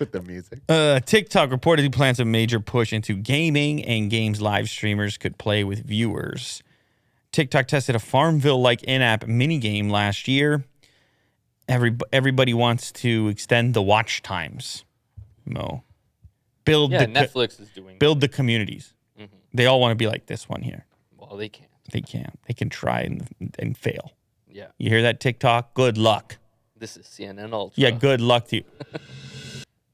with the music. TikTok reportedly plans a major push into gaming, and games live streamers could play with viewers. TikTok tested a Farmville-like in-app minigame last year. Everybody wants to extend the watch times. Mo. Netflix is doing build the communities. Mm-hmm. They all want to be like this one here. Well, they can't. They can't. They can try and fail. Yeah. You hear that, TikTok? Good luck. This is CNN Ultra. Yeah, good luck to you.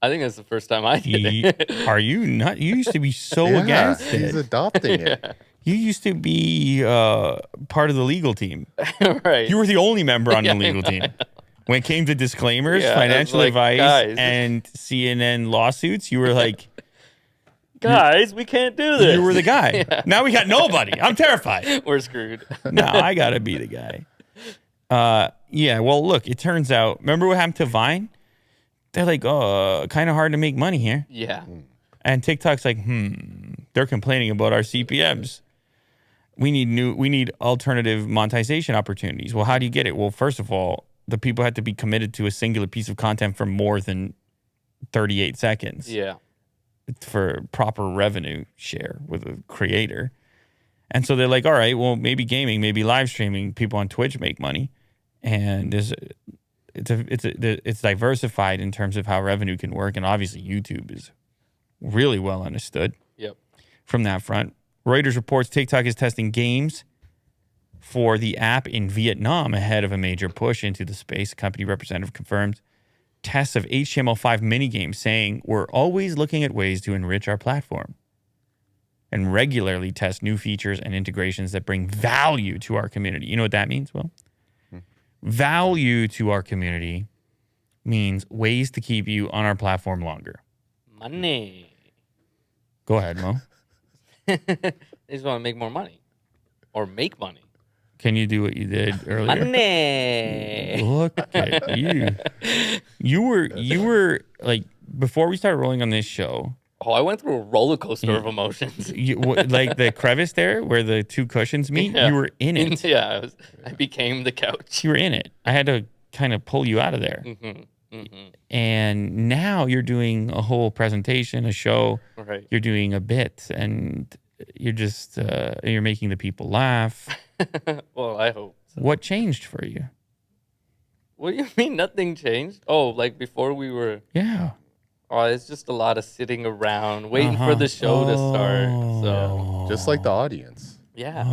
I think that's the first time I did it. Are you not? You used to be so against it. He's adopting it. You used to be part of the legal team. Right. You were the only member on the legal team. When it came to disclaimers, financial advice, guys, and CNN lawsuits, you were like, guys, we can't do this. You were the guy. Yeah. Now we got nobody. I'm terrified. We're screwed. Now I got to be the guy. Well, look, it turns out, remember what happened to Vine? They're like, kind of hard to make money here. Yeah. And TikTok's like, they're complaining about our CPMs. We need alternative monetization opportunities. Well, how do you get it? Well, first of all, the people have to be committed to a singular piece of content for more than 38 seconds. Yeah. For proper revenue share with a creator. And so they're like, all right, well, maybe gaming, maybe live streaming, people on Twitch make money. And it's diversified in terms of how revenue can work. And obviously YouTube is really well understood. Yep. From that front. Reuters reports TikTok is testing games for the app in Vietnam ahead of a major push into the space. A company representative confirmed tests of HTML5 minigames, saying we're always looking at ways to enrich our platform and regularly test new features and integrations that bring value to our community. You know what that means, Will? Value to our community means ways to keep you on our platform longer. Money. Go ahead, Mo. They just want to make more money. Or make money. Can you do what you did earlier? Money. Look at you. You were like, before we started rolling on this show. Oh, I went through a roller coaster of emotions. Like the crevice there where the two cushions meet, you were in it. Yeah, I became the couch. You were in it. I had to kind of pull you out of there. Mm-hmm. Mm-hmm. And now you're doing a whole presentation, a show. Right. You're doing a bit, and you're just you're making the people laugh. Well, I hope so. What changed for you? What do you mean nothing changed? Oh, like before we were... Yeah. Oh, it's just a lot of sitting around, waiting for the show to start. So Just like the audience. yeah.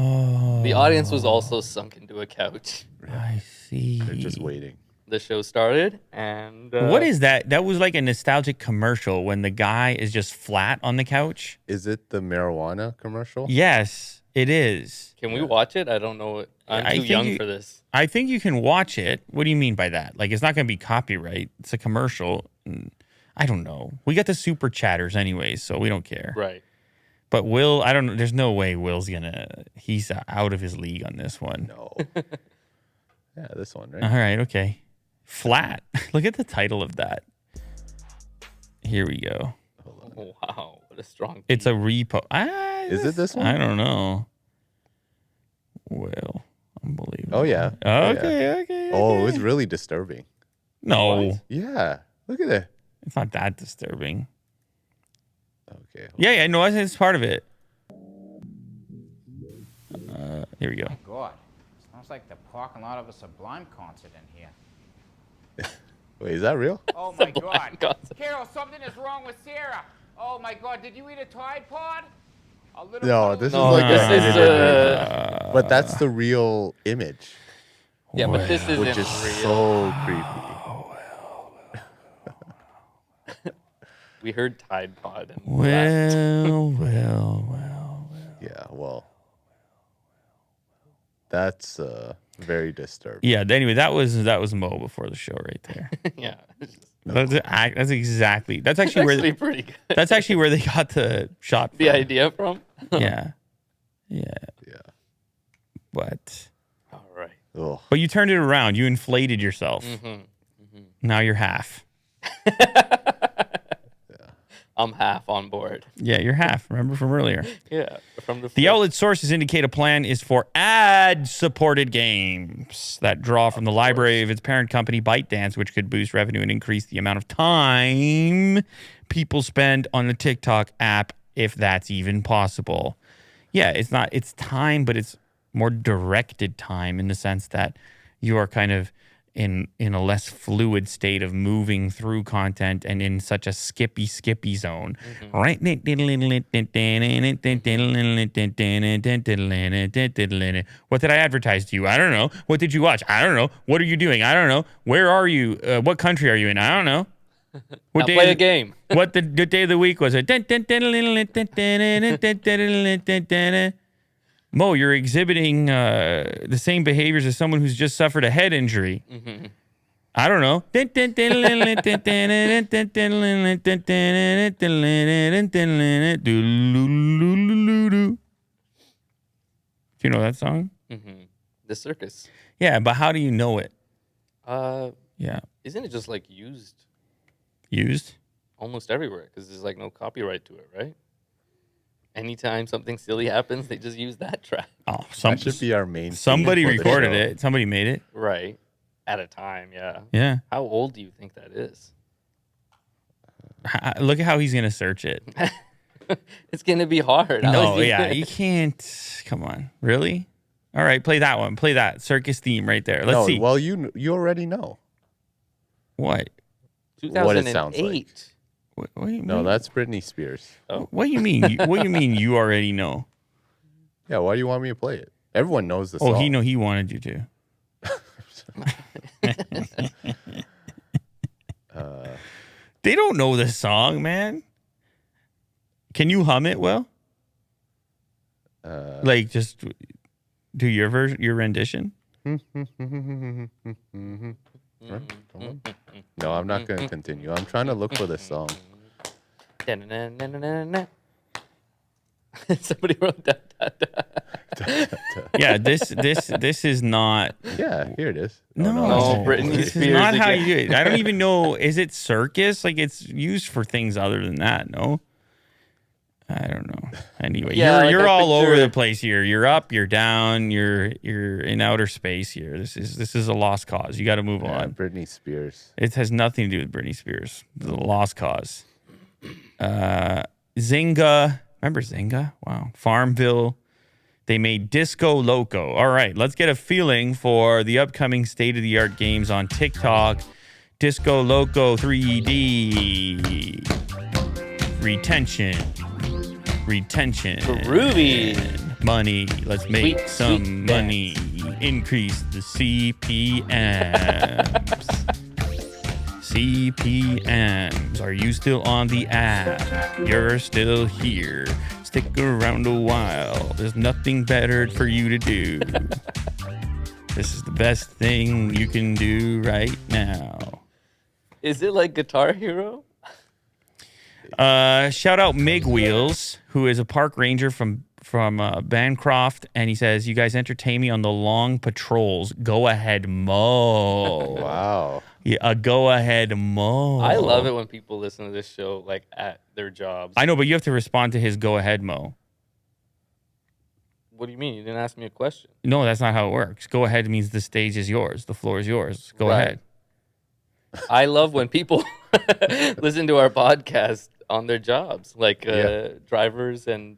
The audience was also sunk into a couch. I see. They're just waiting. The show started, and... what is that? That was like a nostalgic commercial when the guy is just flat on the couch. Is it the marijuana commercial? Yes, it is. Can we watch it? I don't know. I'm too young for this. I think you can watch it. What do you mean by that? Like, it's not going to be copyright. It's a commercial. I don't know. We got the super chatters anyways, so we don't care. Right. But Will, I don't know. There's no way Will's he's out of his league on this one. No. Yeah, this one, right? All right, okay. Flat. Look at the title of that. Here we go. Oh, wow. What a strong... It's a repo. Is it this one? I don't know. Well, unbelievable. Oh, yeah. Okay. Oh, it was really disturbing. No. What? Yeah. Look at it. It's not that disturbing. Okay. Yeah, no, it's part of it. Here we go. God, sounds like the parking lot of a Sublime concert in here. Wait, is that real? Oh my God. concert. Carol, something is wrong with Sarah. Oh my God, did you eat a Tide Pod? A little No, bit this is of- like this a is, edited but that's the real image, Yeah, but this isn't which is real. so creepy. We heard Tide Pod. And Well. Yeah, well, that's very disturbing. Yeah, anyway, that was Mo before the show right there. yeah. That's exactly. That's It's actually where actually pretty good. that's actually where they got the shot from. The idea from? Yeah. Yeah. But All right. Oh, you turned it around. You inflated yourself. Now you're half. I'm half on board. Yeah, you're half. Remember from earlier. Yeah. from the The outlet sources indicate a plan is for ad-supported games that draw from the library of its parent company, ByteDance, which could boost revenue and increase the amount of time people spend on the TikTok app, if that's even possible. Yeah, it's time, but it's more directed time in the sense that you are kind of in a less fluid state of moving through content and in such a skippy zone. Right? What did I advertise to you? I don't know. What did you watch? I don't know. What are you doing? I don't know. Where are you? What country are you in? I don't know. Now play a game. What the day of the week was it? Mo, you're exhibiting the same behaviors as someone who's just suffered a head injury. I don't know. Do you know that song? The circus. Yeah, but how do you know it? Yeah. Isn't it just like used Used? almost everywhere? Because there's like no copyright to it, right? Anytime something silly happens, they just use that track. Oh, That should be our main. somebody theme for the recorded show. it. Somebody made it. Right. At a time, yeah. Yeah. How old do you think that is? Look at how he's gonna search it. It's going to be hard. No, yeah, you can't. Come on, really? All right, play that one. Play that circus theme right there. Let's No, see. well, you already know. What? 2008. What it sounds like. What do you No, mean? that's Britney Spears. What do you mean? What do you mean? You already know? Yeah, why do you want me to play it? Everyone knows the Oh, song. he wanted you to. They don't know this song, man. Can you hum it well? Like just do your version, your rendition. No, I'm not going to continue. I'm trying to look for this song. Somebody wrote that. Yeah, this is not. Yeah, here it is. No, no, Britney this is Spears not how again. you do it. I don't even know. Is it circus? Like it's used for things other than that. No, I don't know. Anyway, Yeah, like you're I all over picture- the place here. You're up. You're down. You're in outer space here. This is a lost cause. You got to move Yeah, on. Britney Spears. It has nothing to do with Britney Spears. It's a lost cause. Zynga. Remember Zynga? Wow. Farmville. They made Disco Loco. All right, let's get a feeling for the upcoming state-of-the-art games on TikTok. Disco Loco 3D. Retention. Groovy. Money. Let's make Sweet, some sweet money. Increase the CPMs. CPMs. Are you still on the app? You're still here. Stick around a while. There's nothing better for you to do. This is the best thing you can do right now. Is it like Guitar Hero? Shout out Mig Wheels, who is a park ranger from Bancroft, and he says, "You guys entertain me on the long patrols. Go ahead, mow." Wow. Yeah, a go ahead, mow. I love it when people listen to this show like at their jobs. I know, but you have to respond to his go ahead, mow. What do you mean? You didn't ask me a question. No, that's not how it works. Go ahead means the stage is yours. The floor is yours. Go Right. ahead. I love when people listen to our podcast on their jobs, like drivers and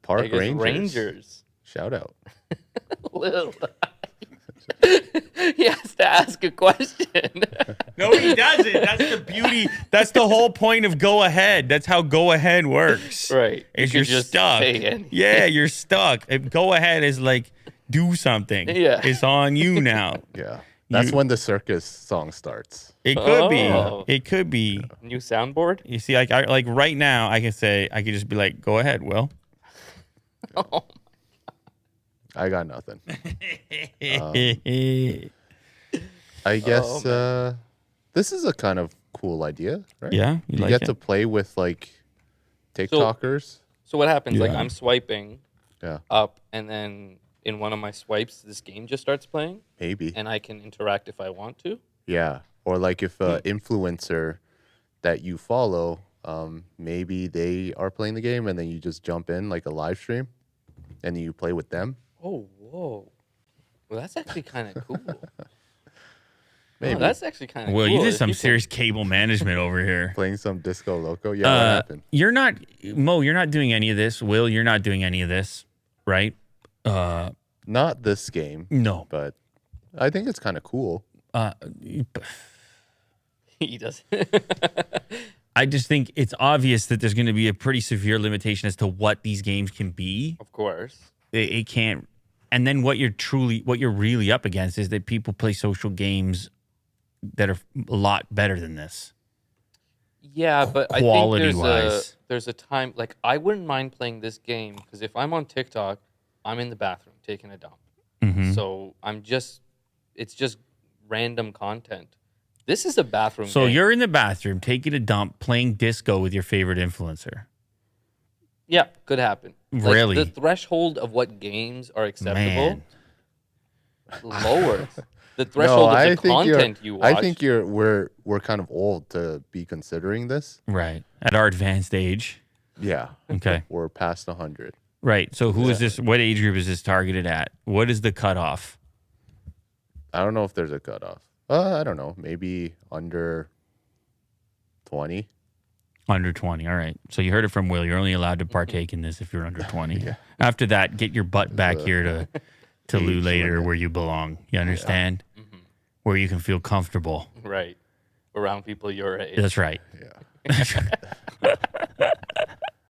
Park I guess rangers. rangers. Shout out. Lil. He has to ask a question. No, he doesn't. That's the beauty. That's the whole point of go ahead. That's how go ahead works. Right. Is You you're could just stuck. say anything. Yeah, you're stuck. If go ahead is like do something. Yeah. It's on you now. Yeah. That's You- when the circus song starts. It could Oh. be. It could be. New soundboard? You see, like like right now, I could just be like, go ahead, Will. Oh, I got nothing. Yeah. I guess this is a kind of cool idea, right? You You like get it? to play with like TikTokers. so what happens? Like Yeah. I'm swiping Yeah, up, and then in one of my swipes, this game just starts playing, maybe. and I can interact if I want to. Yeah. Or like if an influencer that you follow, maybe they are playing the game and then you just jump in like a live stream. and you play with them. Oh, whoa. Well, that's actually kind of cool. Maybe. Oh, that's actually kind of Well, cool. you did If some you serious cable management over here. Playing some Disco Loco. Yeah, what happened? You're not, Mo, you're not doing any of this. Will, you're not doing any of this, right? Not this game, No. but I think it's kind of cool. He does. I just think it's obvious that there's going to be a pretty severe limitation as to what these games can be. Of course. It can't. And then what you're really up against is that people play social games that are a lot better than this. Yeah, but I think Quality-wise. there's a time, like, I wouldn't mind playing this game because if I'm on TikTok, I'm in the bathroom taking a dump. Mm-hmm. So it's just random content. This is a bathroom So game. you're in the bathroom taking a dump, playing disco with your favorite influencer. Yeah, could happen. Like, Really? the threshold of what games are acceptable Man. lower. The threshold of the content you watch. I think we're kind of old to be considering this. Right. At our advanced age. Yeah. Okay. We're past 100. Right. So who is this? What age group is this targeted at? What is the cutoff? I don't know if there's a cutoff. I don't know. Maybe under 20. Under 20. All right. So you heard it from Will. You're only allowed to partake in this if you're under 20. After that, get your butt back here to Lou later where you belong. You understand? Mm-hmm. Where you can feel comfortable. Right. Around people your age. That's right. Yeah.